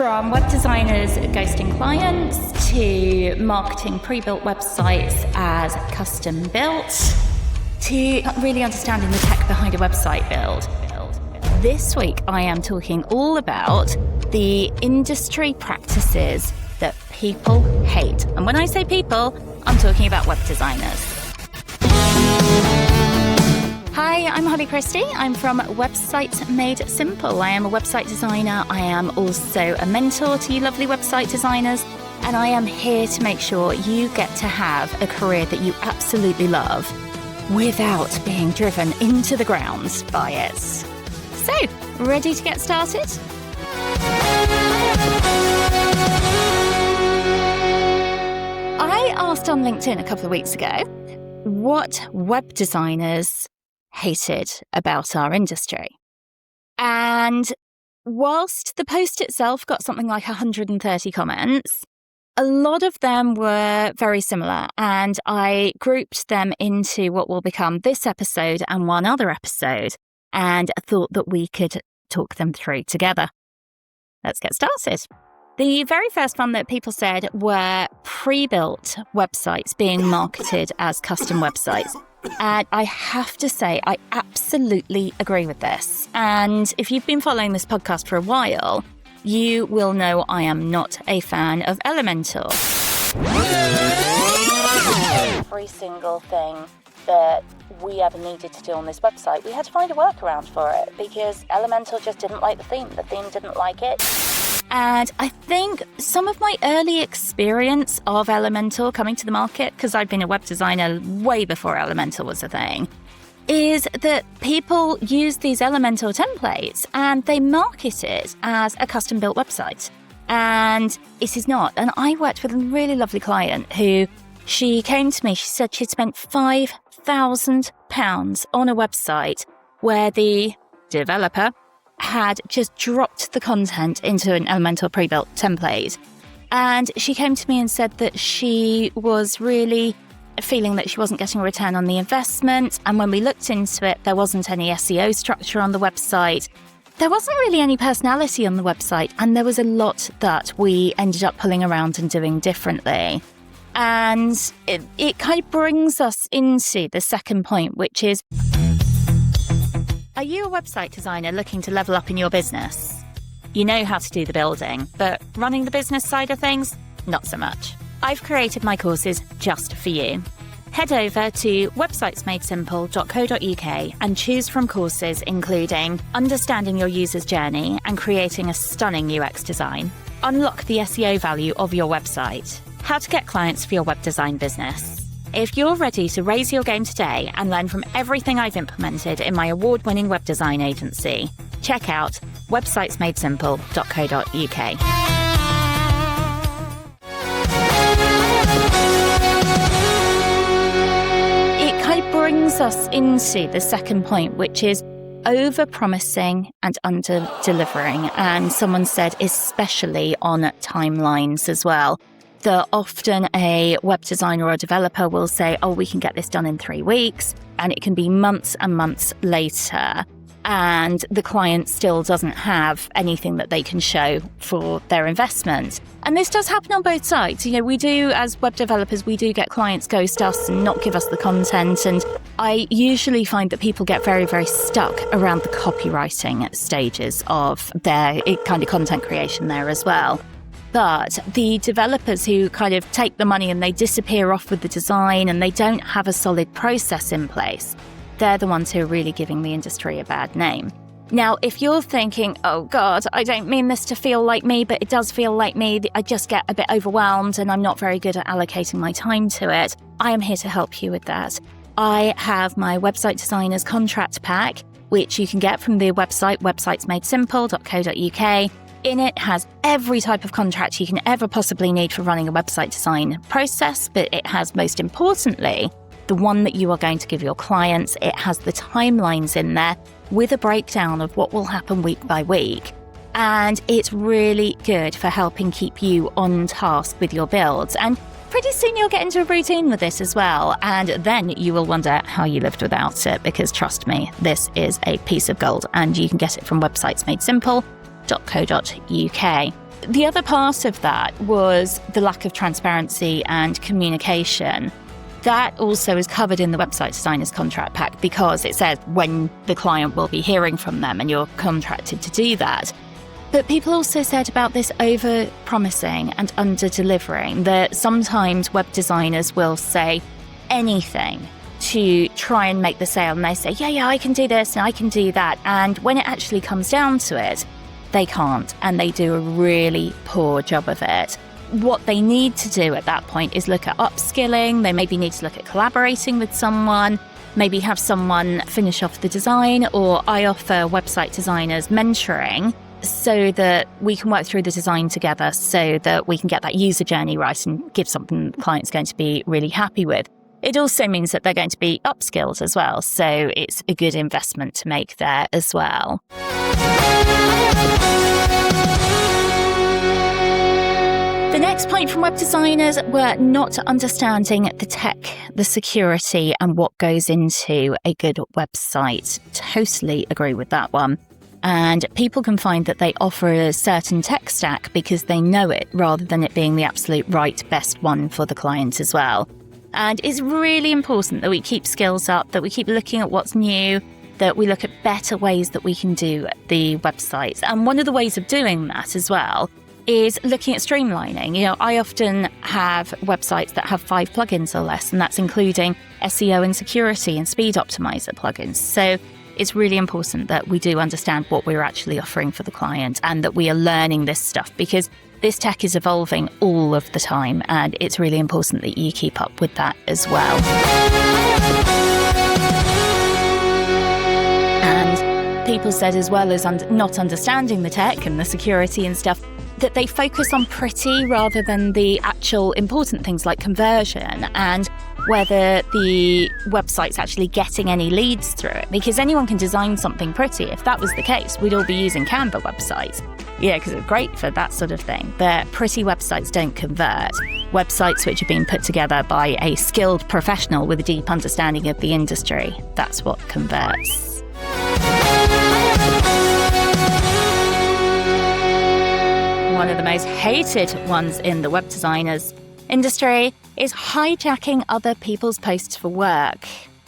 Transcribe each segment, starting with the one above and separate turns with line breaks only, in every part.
From web designers ghosting clients to marketing pre-built websites as custom built to really understanding the tech behind a website build. This week, I am talking all about the industry practices that people hate. And when I say people, I'm talking about web designers. Hi, I'm Holly Christie. I'm from Websites Made Simple. I am a website designer. I am also a mentor to you lovely website designers. And I am here to make sure you get to have a career that you absolutely love without being driven into the ground by it. So, ready to get started? I asked on LinkedIn a couple of weeks ago what web designers hated about our industry. And whilst the post itself got something like 130 comments, a lot of them were very similar, and I grouped them into what will become this episode and one other episode, and I thought that we could talk them through together. Let's get started. The very first one that people said were pre-built websites being marketed as custom websites. And I have to say, I absolutely agree with this. And if you've been following this podcast for a while, you will know I am not a fan of Elementor. Every single thing that we ever needed to do on this website, we had to find a workaround for it because Elementor just didn't like the theme. The theme didn't like it. And I think some of my early experience of Elementor coming to the market, because I've been a web designer way before Elementor was a thing, is that people use these Elementor templates and they market it as a custom-built website. And it is not. And I worked with a really lovely client who, she came to me, she said she'd spent £5,000 on a website where the developer had just dropped the content into an Elementor pre-built template. And she came to me and said that she was really feeling that she wasn't getting a return on the investment. And when we looked into it, there wasn't any SEO structure on the website. There wasn't really any personality on the website. And there was a lot that we ended up pulling around and doing differently. And it kind of brings us into the second point, which is, are you a website designer looking to level up in your business? You know how to do the building, but running the business side of things, not so much. I've created my courses just for you. Head over to websitesmadesimple.co.uk and choose from courses including understanding your user's journey and creating a stunning UX design, unlock the SEO value of your website, how to get clients for your web design business. If you're ready to raise your game today and learn from everything I've implemented in my award-winning web design agency, check out websitesmadesimple.co.uk. It kind of brings us into the second point, which is over-promising and under-delivering. And someone said especially on timelines as well. That often a web designer or a developer will say, oh, we can get this done in 3 weeks, and it can be months and months later, and the client still doesn't have anything that they can show for their investment. And this does happen on both sides. You know, we do, as web developers, we do get clients ghost us and not give us the content, and I usually find that people get very, very stuck around the copywriting stages of their kind of content creation there as well. But the developers who kind of take the money and they disappear off with the design and they don't have a solid process in place, they're the ones who are really giving the industry a bad name. Now, if you're thinking, oh God, I don't mean this to feel like me, but it does feel like me, I just get a bit overwhelmed and I'm not very good at allocating my time to it, I am here to help you with that. I have my Website Designers Contract Pack, which you can get from the website websitesmadesimple.co.uk. In it has every type of contract you can ever possibly need for running a website design process, but it has, most importantly, the one that you are going to give your clients. It has the timelines in there with a breakdown of what will happen week by week. And it's really good for helping keep you on task with your builds. And pretty soon you'll get into a routine with this as well. And then you will wonder how you lived without it, because trust me, this is a piece of gold and you can get it from websitesmadesimple.co.uk. The other part of that was the lack of transparency and communication. That also is covered in the website designer's contract pack because it says when the client will be hearing from them and you're contracted to do that. But people also said about this over-promising and under-delivering, that sometimes web designers will say anything to try and make the sale. And they say, yeah, I can do this and I can do that. And when it actually comes down to it, they can't. And they do a really poor job of it. What they need to do at that point is look at upskilling. They maybe need to look at collaborating with someone, maybe have someone finish off the design, or I offer website designers mentoring so that we can work through the design together so that we can get that user journey right and give something the client's going to be really happy with. It also means that they're going to be upskilled as well, so it's a good investment to make there as well. The next point from web designers were not understanding the tech, the security, and what goes into a good website. Totally agree with that one. And people can find that they offer a certain tech stack because they know it rather than it being the absolute right best one for the client as well. And it's really important that we keep skills up, that we keep looking at what's new, that we look at better ways that we can do the websites. And one of the ways of doing that as well is looking at streamlining. I often have websites that have 5 plugins or less, and that's including SEO and security and speed optimizer plugins. So it's really important that we do understand what we're actually offering for the client and that we are learning this stuff, because this tech is evolving all of the time, and it's really important that you keep up with that as well. And people said, as well as not understanding the tech and the security and stuff, that they focus on pretty rather than the actual important things like conversion and whether the website's actually getting any leads through it. Because anyone can design something pretty. If that was the case, we'd all be using Canva websites. Yeah, because it's great for that sort of thing. But pretty websites don't convert. Websites which have been put together by a skilled professional with a deep understanding of the industry, that's what converts. One of the most hated ones in the web designers industry is hijacking other people's posts for work.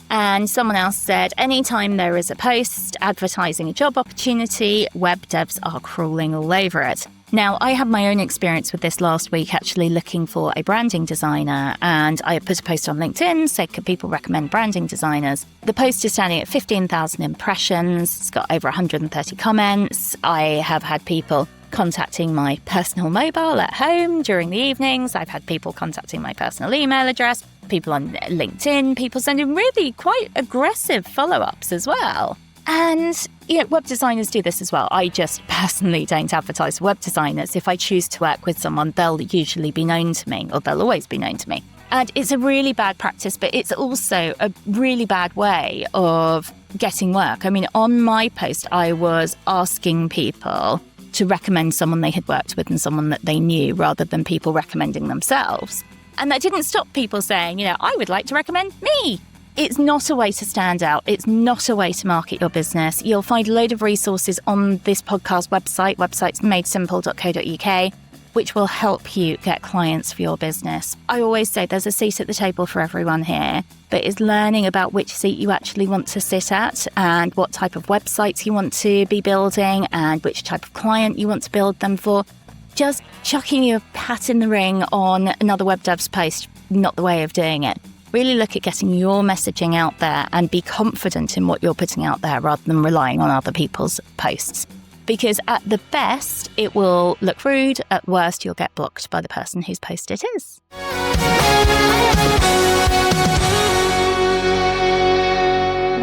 And someone else said, anytime there is a post advertising a job opportunity, web devs are crawling all over it. Now, I had my own experience with this last week, actually looking for a branding designer, and I put a post on LinkedIn, said, could people recommend branding designers? The post is standing at 15,000 impressions. It's got over 130 comments. I have had people contacting my personal mobile at home during the evenings. I've had people contacting my personal email address, people on LinkedIn, people sending really quite aggressive follow-ups as well. And, web designers do this as well. I just personally don't advertise web designers. If I choose to work with someone, they'll usually be known to me, or they'll always be known to me. And it's a really bad practice, but it's also a really bad way of getting work. I mean, on my post, I was asking people to recommend someone they had worked with and someone that they knew, rather than people recommending themselves. And that didn't stop people saying, I would like to recommend me. It's not a way to stand out. It's not a way to market your business. You'll find a load of resources on this podcast website, websitesmadesimple.co.uk, which will help you get clients for your business. I always say there's a seat at the table for everyone here, but it's learning about which seat you actually want to sit at and what type of websites you want to be building and which type of client you want to build them for. Just chucking your hat in the ring on another web dev's post, not the way of doing it. Really look at getting your messaging out there and be confident in what you're putting out there rather than relying on other people's posts. Because at the best, it will look rude. At worst, you'll get blocked by the person whose post it is.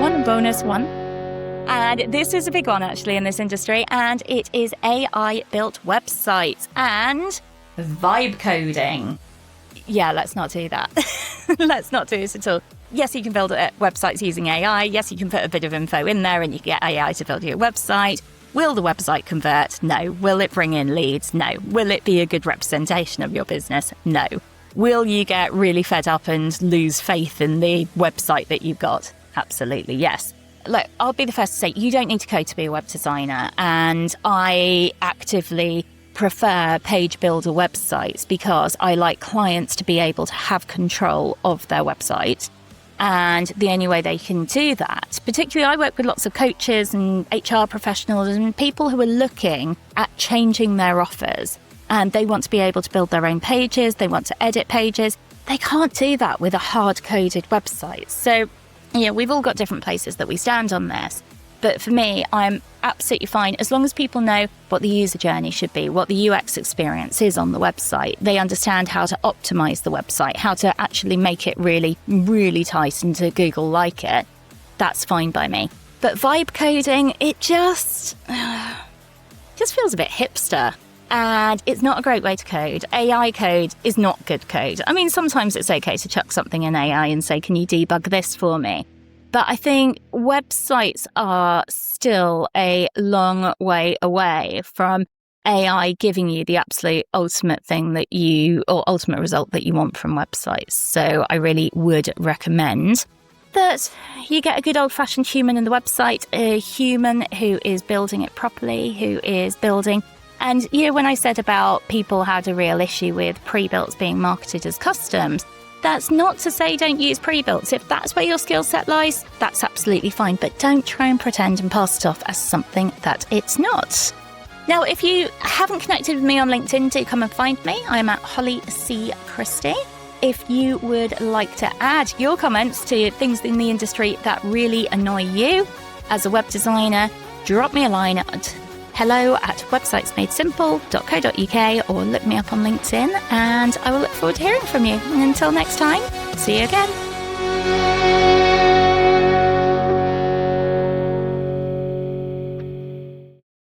One bonus one. And this is a big one, actually, in this industry. And it is AI-built websites and vibe coding. Yeah, let's not do that. Let's not do this at all. Yes, you can build websites using AI. Yes, you can put a bit of info in there and you get AI to build your website. Will the website convert? No. Will it bring in leads? No. Will it be a good representation of your business? No. Will you get really fed up and lose faith in the website that you've got? Absolutely, yes. Look, I'll be the first to say you don't need to code to be a web designer, and I actively prefer page builder websites because I like clients to be able to have control of their website. And the only way they can do that, particularly I work with lots of coaches and HR professionals and people who are looking at changing their offers, and they want to be able to build their own pages, they want to edit pages. They can't do that with a hard-coded website. So, we've all got different places that we stand on this. But for me, I'm absolutely fine as long as people know what the user journey should be, what the UX experience is on the website. They understand how to optimize the website, how to actually make it really, really tight and to Google like it. That's fine by me. But vibe coding, it just feels a bit hipster. And it's not a great way to code. AI code is not good code. I mean, sometimes it's okay to chuck something in AI and say, can you debug this for me? But I think websites are still a long way away from AI giving you the absolute ultimate thing or ultimate result that you want from websites. So I really would recommend that you get a good old-fashioned human in the website, a human who is building it properly, who is building. And when I said about people had a real issue with pre-builts being marketed as customs, that's not to say don't use pre-builts. If that's where your skill set lies, that's absolutely fine. But don't try and pretend and pass it off as something that it's not. Now, if you haven't connected with me on LinkedIn, do come and find me. I'm at Holly Christie. If you would like to add your comments to things in the industry that really annoy you as a web designer, drop me a line at hello@websitesmadesimple.co.uk or look me up on LinkedIn, and I will look forward to hearing from you. And until next time, see you again.